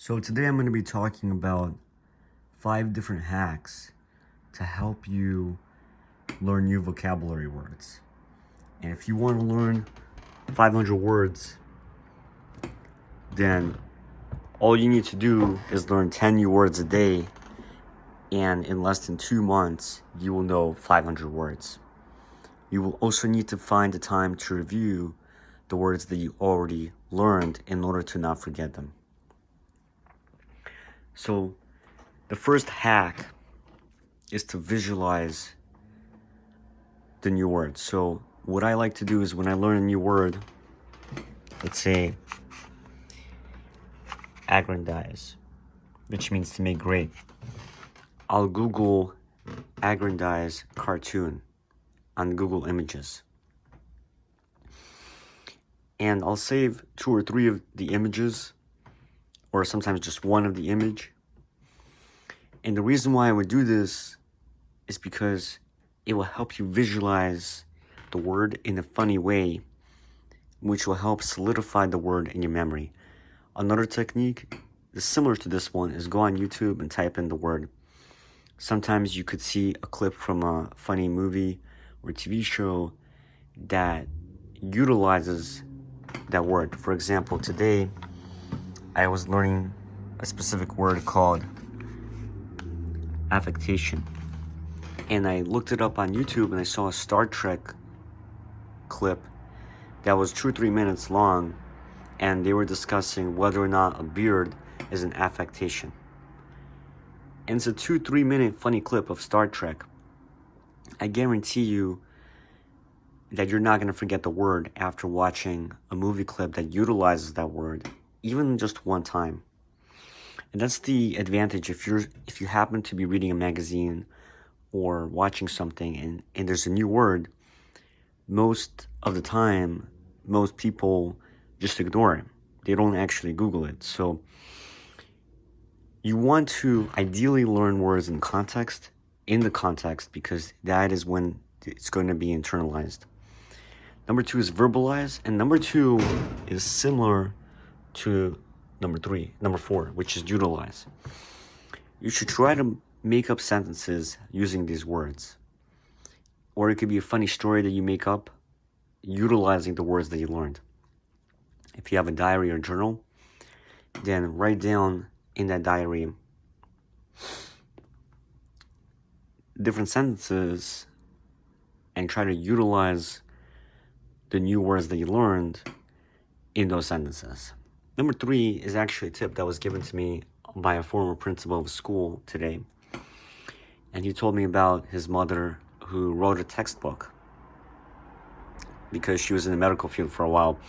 So today I'm going to be talking about 5 different hacks to help you learn new vocabulary words. And if you want to learn 500 words, then all you need to do is learn 10 new words a day, and in less than 2 months, you will know 500 words. You will also need to find the time to review the words that you already learned in order to not forget them. So the first hack is to visualize the new word. So what I like to do is when I learn a new word, let's say aggrandize, which means to make great, I'll Google aggrandize cartoon on Google Images. And I'll save 2 or 3 of the images, or sometimes just one of the image. And the reason why I would do this is because it will help you visualize the word in a funny way, which will help solidify the word in your memory. Another technique is similar to this one is go on YouTube and type in the word. Sometimes you could see a clip from a funny movie or TV show that utilizes that word. For example, today I was learning a specific word called affectation. And I looked it up on YouTube and I saw a Star Trek clip that was 2 or 3 minutes long, and they were discussing whether or not a beard is an affectation. And it's a 2 or 3 minute funny clip of Star Trek. I guarantee you that you're not going to forget the word after watching a movie clip that utilizes that word, even just one time. And that's the advantage if you happen to be reading a magazine or watching something and there's a new word. Most of the time, most people just ignore it. They don't actually Google it. So you want to ideally learn words in the context, because that is when it's going to be internalized. Number 2 is verbalize, and number 2 is similar to number 4, which is utilize. You should try to make up sentences using these words. Or it could be a funny story that you make up utilizing the words that you learned. If you have a diary or journal, then write down in that diary different sentences and try to utilize the new words that you learned in those sentences. Number 3 is actually a tip that was given to me by a former principal of a school today. And he told me about his mother who wrote a textbook because she was in the medical field for a while.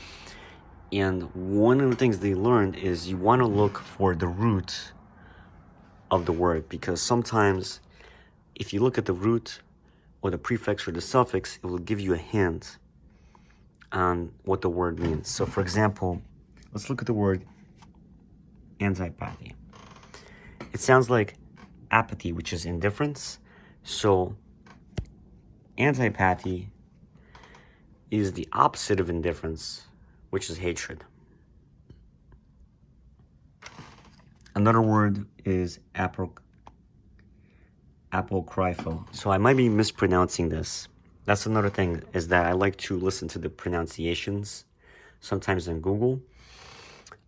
And one of the things they learned is you want to look for the root of the word, because sometimes if you look at the root or the prefix or the suffix, it will give you a hint on what the word means. So for example, let's look at the word antipathy. It sounds like apathy, which is indifference. So antipathy is the opposite of indifference, which is hatred. Another word is apocryphal. So I might be mispronouncing this. That's another thing, is that I like to listen to the pronunciations, sometimes on Google.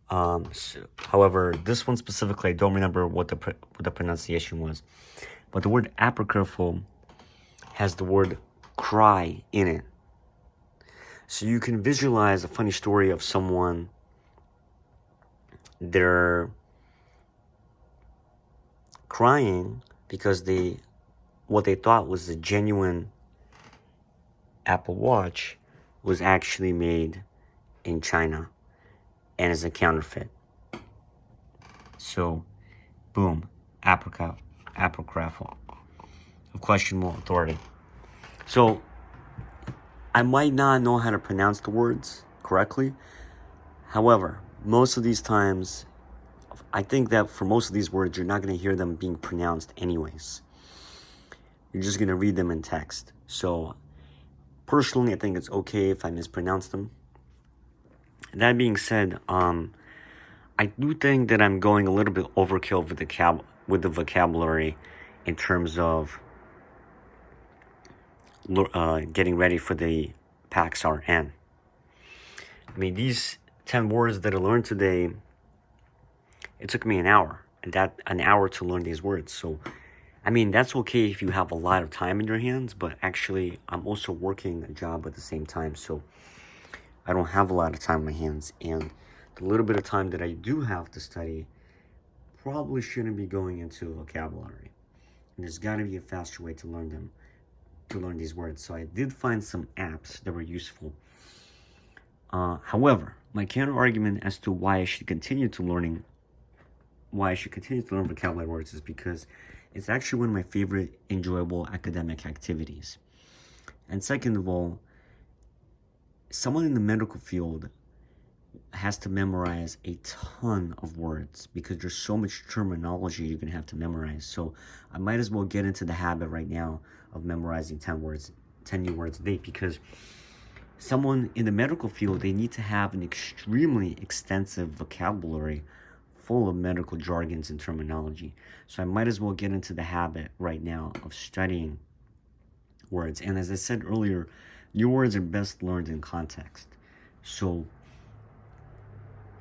However, this one specifically, I don't remember what the pronunciation was. But the word apocryphal has the word cry in it. So you can visualize a funny story of someone, they're crying because what they thought was a genuine Apple Watch was actually made in China and is a counterfeit. So, boom, apocryphal, of questionable authority. So, I might not know how to pronounce the words correctly. However, most of these times, I think that for most of these words, you're not going to hear them being pronounced anyways. You're just going to read them in text. So, personally, I think it's okay if I mispronounce them. That being said, I do think that I'm going a little bit overkill with the vocabulary in terms of getting ready for the PAX RN. I mean, these 10 words that I learned today, it took me an hour to learn these words. So, I mean, that's okay if you have a lot of time in your hands, but actually, I'm also working a job at the same time, so I don't have a lot of time on my hands. And the little bit of time that I do have to study probably shouldn't be going into vocabulary. And there's got to be a faster way to learn these words. So I did find some apps that were useful. However, my counter argument as to why I should continue to learn vocabulary words is because it's actually one of my favorite enjoyable academic activities. And second of all, someone in the medical field has to memorize a ton of words because there's so much terminology you're gonna have to memorize. So I might as well get into the habit right now of memorizing 10 new words a day, because someone in the medical field, they need to have an extremely extensive vocabulary full of medical jargons and terminology. So I might as well get into the habit right now of studying words. And as I said earlier, new words are best learned in context. So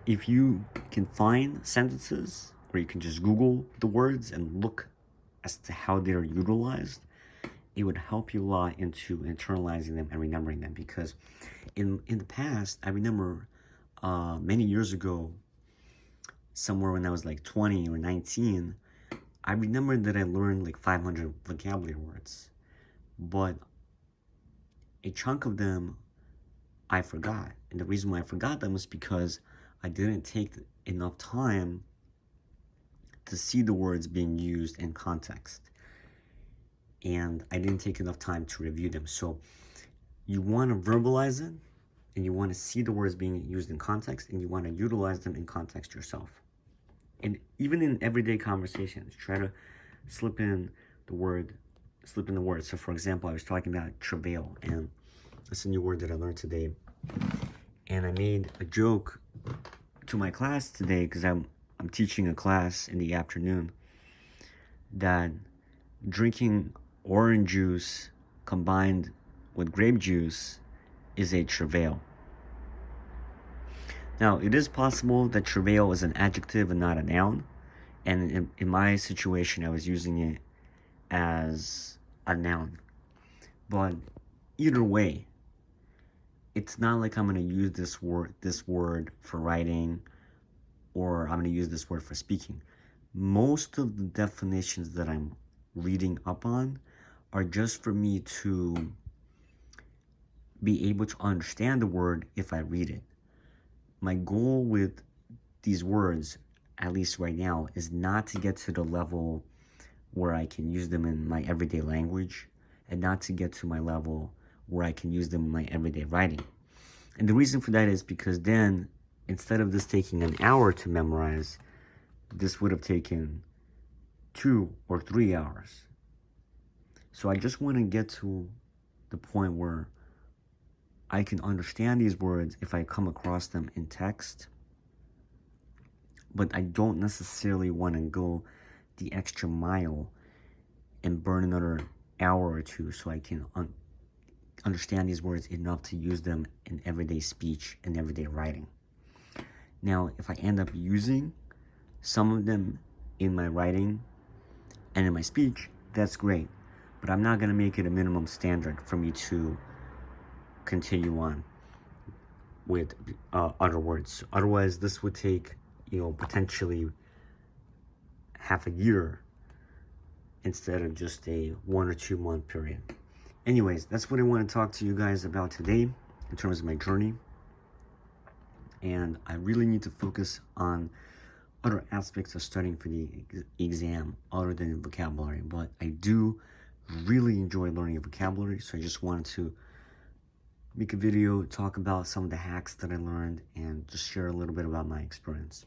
if you can find sentences, or you can just Google the words and look as to how they're utilized, it would help you a lot into internalizing them and remembering them. Because in the past, I remember many years ago, somewhere when I was like 20 or 19, I remember that I learned like 500 vocabulary words, but a chunk of them I forgot. And the reason why I forgot them was because I didn't take enough time to see the words being used in context. And I didn't take enough time to review them. So you want to verbalize it, and you want to see the words being used in context, and you want to utilize them in context yourself. And even in everyday conversations, try to slip in the word. So for example, I was talking about travail, and that's a new word that I learned today. And I made a joke to my class today, because I'm teaching a class in the afternoon, that drinking orange juice combined with grape juice is a travail. Now, it is possible that travail is an adjective and not a noun. And in my situation, I was using it as a noun. But either way, it's not like I'm going to use this word for writing, or I'm going to use this word for speaking. Most of the definitions that I'm reading up on are just for me to be able to understand the word if I read it. My goal with these words, at least right now, is not to get to the level where I can use them in my everyday language, and not to get to my level where I can use them in my everyday writing. And the reason for that is because then, instead of this taking an hour to memorize, this would have taken 2 or 3 hours. So I just want to get to the point where I can understand these words if I come across them in text, but I don't necessarily want to go the extra mile and burn another hour or two so I can understand these words enough to use them in everyday speech and everyday writing. Now, if I end up using some of them in my writing and in my speech, that's great, but I'm not going to make it a minimum standard for me to continue on with other words. Otherwise, this would take, potentially half a year instead of just a 1 or 2 month period. Anyways, that's what I want to talk to you guys about today in terms of my journey. And I really need to focus on other aspects of studying for the exam other than vocabulary. But I do really enjoy learning vocabulary, so I just wanted to make a video, talk about some of the hacks that I learned, and just share a little bit about my experience.